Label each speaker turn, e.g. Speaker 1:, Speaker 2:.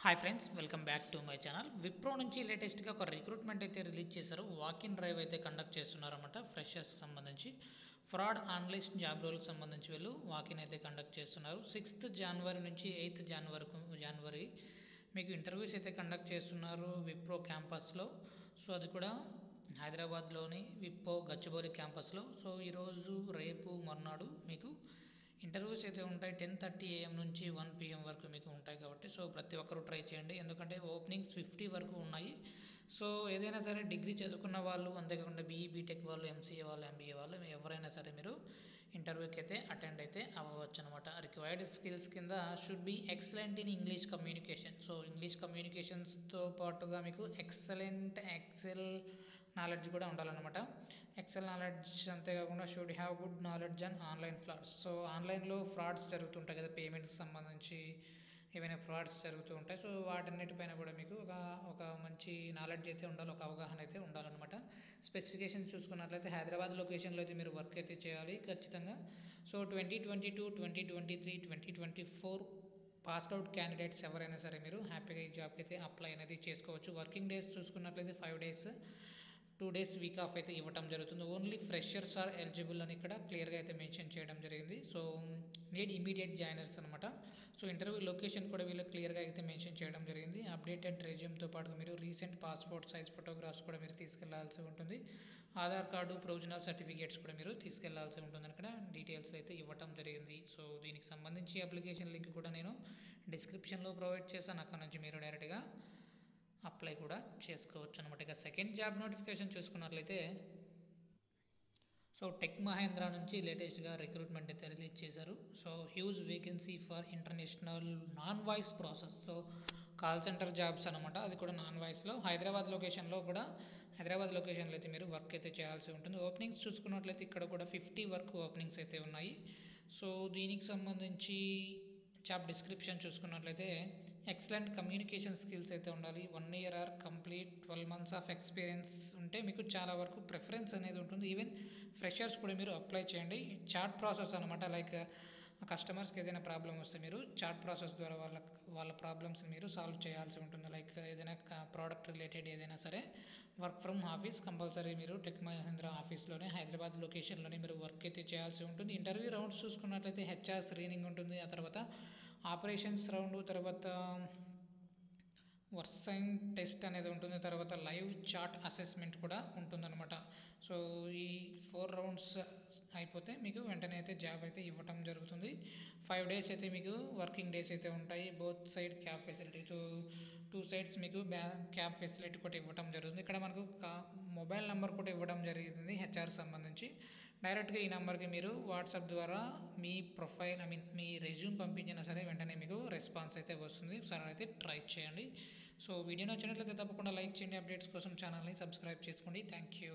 Speaker 1: Hi friends, welcome back to my channel. Wipro నుంచి లేటెస్ట్గా ఒక రిక్రూట్మెంట్ అయితే రిలీజ్ చేశారు. వాకిన్ డ్రైవ్ అయితే కండక్ట్ చేస్తున్నారన్నమాట. ఫ్రెషర్స్కి సంబంధించి ఫ్రాడ్ అనలిస్ట్ జాబ్ రోల్కి సంబంధించి వీళ్ళు వాకిన్ అయితే కండక్ట్ చేస్తున్నారు. 6th జనవరి నుంచి 8th జనవరి మీకు ఇంటర్వ్యూస్ అయితే కండక్ట్ చేస్తున్నారు విప్రో క్యాంపస్లో. సో అది కూడా హైదరాబాద్లోని విప్రో గచ్చిబౌలి క్యాంపస్లో. సో ఈరోజు రేపు మర్నాడు మీకు ఇంటర్వ్యూస్ అయితే ఉంటాయి. 10:30 AM నుంచి 1 PM వరకు మీకు ఉంటాయి కాబట్టి సో ప్రతి ఒక్కరూ ట్రై చేయండి. ఎందుకంటే ఓపెనింగ్స్ 50 వరకు ఉన్నాయి. సో ఏదైనా సరే డిగ్రీ చదువుకున్న వాళ్ళు, అంతేకాకుండా బీటెక్ వాళ్ళు, ఎంసీఏ వాళ్ళు, ఎంబీఏ వాళ్ళు ఎవరైనా సరే మీరు ఇంటర్వ్యూకి అయితే అటెండ్ అయితే అవ్వచ్చు అనమాట. రిక్వైర్డ్ స్కిల్స్ కింద should be excellent in English communication. So English కమ్యూనికేషన్స్తో పాటుగా మీకు ఎక్సలెంట్ ఎక్సెల్ నాలెడ్జ్ కూడా ఉండాలన్నమాట. ఎక్సెల్ నాలెడ్జ్ అంతేకాకుండా should have good knowledge and online frauds. So ఆన్లైన్లో ఫ్రాడ్స్ జరుగుతుంటాయి కదా, పేమెంట్కి సంబంధించి ఏవైనా ఫ్రాడ్స్ జరుగుతూ ఉంటాయి. సో వాటన్నిటిపైన కూడా మీకు ఒక మంచి నాలెడ్జ్ అయితే ఉండాలి, ఒక అవగాహన అయితే ఉండాలన్నమాట. స్పెసిఫికేషన్స్ చూసుకున్నట్లయితే హైదరాబాద్ లొకేషన్లో అయితే మీరు వర్క్ అయితే చేయాలి ఖచ్చితంగా. సో 2022, 2023, 2024 పాస్డ్ అవుట్ క్యాండిడేట్స్ ఎవరైనా సరే మీరు హ్యాపీగా ఈ జాబ్కి అయితే అప్లై అనేది చేసుకోవచ్చు. వర్కింగ్ డేస్ చూసుకున్నట్లయితే 5 days, 2 days వీక్ ఆఫ్ అయితే ఇవ్వడం జరుగుతుంది. ఓన్లీ ఫ్రెషర్స్ ఆర్ ఎలిజిబుల్ అని ఇక్కడ క్లియర్గా అయితే మెన్షన్ చేయడం జరిగింది. సో నీడ్ ఇమీడియట్ జాయినర్స్ అనమాట. సో ఇంటర్వ్యూ లొకేషన్ కూడా వీళ్ళు క్లియర్గా అయితే మెన్షన్ చేయడం జరిగింది. అప్డేటెడ్ రెజ్యూమ్తో పాటు మీరు రీసెంట్ పాస్పోర్ట్ సైజ్ ఫోటోగ్రాఫ్స్ కూడా మీరు తీసుకెళ్లాల్సి ఉంటుంది. ఆధార్ కార్డు, ప్రొవిజనల్ సర్టిఫికేట్స్ కూడా మీరు తీసుకెళ్లాల్సి ఉంటుంది. అక్కడ డీటెయిల్స్ అయితే ఇవ్వడం జరిగింది. సో దీనికి సంబంధించి అప్లికేషన్ లింక్ కూడా నేను డిస్క్రిప్షన్లో ప్రొవైడ్ చేశాను. అక్కడ నుంచి మీరు డైరెక్ట్గా అప్లై కూడా చేసుకోవచ్చు అనమాట. ఇక సెకండ్ జాబ్ నోటిఫికేషన్ చూసుకున్నట్లయితే సో టెక్ మహేంద్ర నుంచి లేటెస్ట్గా రిక్రూట్మెంట్ అయితే రిలీజ్ చేశారు. So huge vacancy for international non voice process. So call centre jobs అనమాట. అది కూడా నాన్ వాయిస్లో హైదరాబాద్ లొకేషన్లో అయితే మీరు వర్క్ అయితే చేయాల్సి ఉంటుంది. ఓపెనింగ్స్ చూసుకున్నట్లయితే ఇక్కడ కూడా 50 వరకు ఓపెనింగ్స్ అయితే ఉన్నాయి. సో దీనికి సంబంధించి జాబ్ డిస్క్రిప్షన్ చూసుకున్నట్లయితే ఎక్సలెంట్ కమ్యూనికేషన్ స్కిల్స్ అయితే ఉండాలి. 1 year or complete 12 months of experience ఉంటే మీకు చాలా వరకు ప్రిఫరెన్స్ అనేది ఉంటుంది. ఈవెన్ ఫ్రెషర్స్ కూడా మీరు అప్లై చేయండి. చాట్ ప్రాసెస్ అనమాట. లైక్ కస్టమర్స్కి ఏదైనా ప్రాబ్లం వస్తే మీరు చాట్ ప్రాసెస్ ద్వారా వాళ్ళ ప్రాబ్లమ్స్ మీరు సాల్వ్ చేయాల్సి ఉంటుంది. లైక్ ఏదైనా ప్రోడక్ట్ రిలేటెడ్ ఏదైనా సరే వర్క్ ఫ్రమ్ ఆఫీస్ కంపల్సరీ మీరు టెక్ మహేంద్ర ఆఫీస్లోనే హైదరాబాద్ లొకేషన్లోనే మీరు వర్క్ అయితే చేయాల్సి ఉంటుంది. ఇంటర్వ్యూ రౌండ్స్ చూసుకున్నట్లయితే హెచ్ఆర్ స్క్రీనింగ్ ఉంటుంది. ఆ తర్వాత ఆపరేషన్స్ రౌండ్, తర్వాత వర్సైన్ టెస్ట్ అనేది ఉంటుంది. తర్వాత లైవ్ చాట్ అసెస్మెంట్ కూడా ఉంటుందన్నమాట. సో ఈ 4 rounds అయిపోతే మీకు వెంటనే అయితే జాబ్ అయితే ఇవ్వటం జరుగుతుంది. 5 days అయితే మీకు వర్కింగ్ డేస్ అయితే ఉంటాయి. Both side cab facility. So 2 sides మీకు క్యాబ్ ఫెసిలిటీ కూడా ఇవ్వడం జరుగుతుంది. ఇక్కడ మనకు మొబైల్ నెంబర్ కూడా ఇవ్వడం జరిగింది హెచ్ఆర్కి సంబంధించి. డైరెక్ట్గా ఈ నెంబర్కి మీరు వాట్సాప్ ద్వారా మీ ప్రొఫైల్ మీ రెజ్యూమ్ పంపించినా సరే వెంటనే మీకు రెస్పాన్స్ అయితే వస్తుంది. సార్ అయితే ట్రై చేయండి. సో వీడియో నచ్చినట్లయితే తప్పకుండా లైక్ చేయండి. అప్డేట్స్ కోసం ఛానల్ని సబ్స్క్రైబ్ చేసుకోండి. Thank you.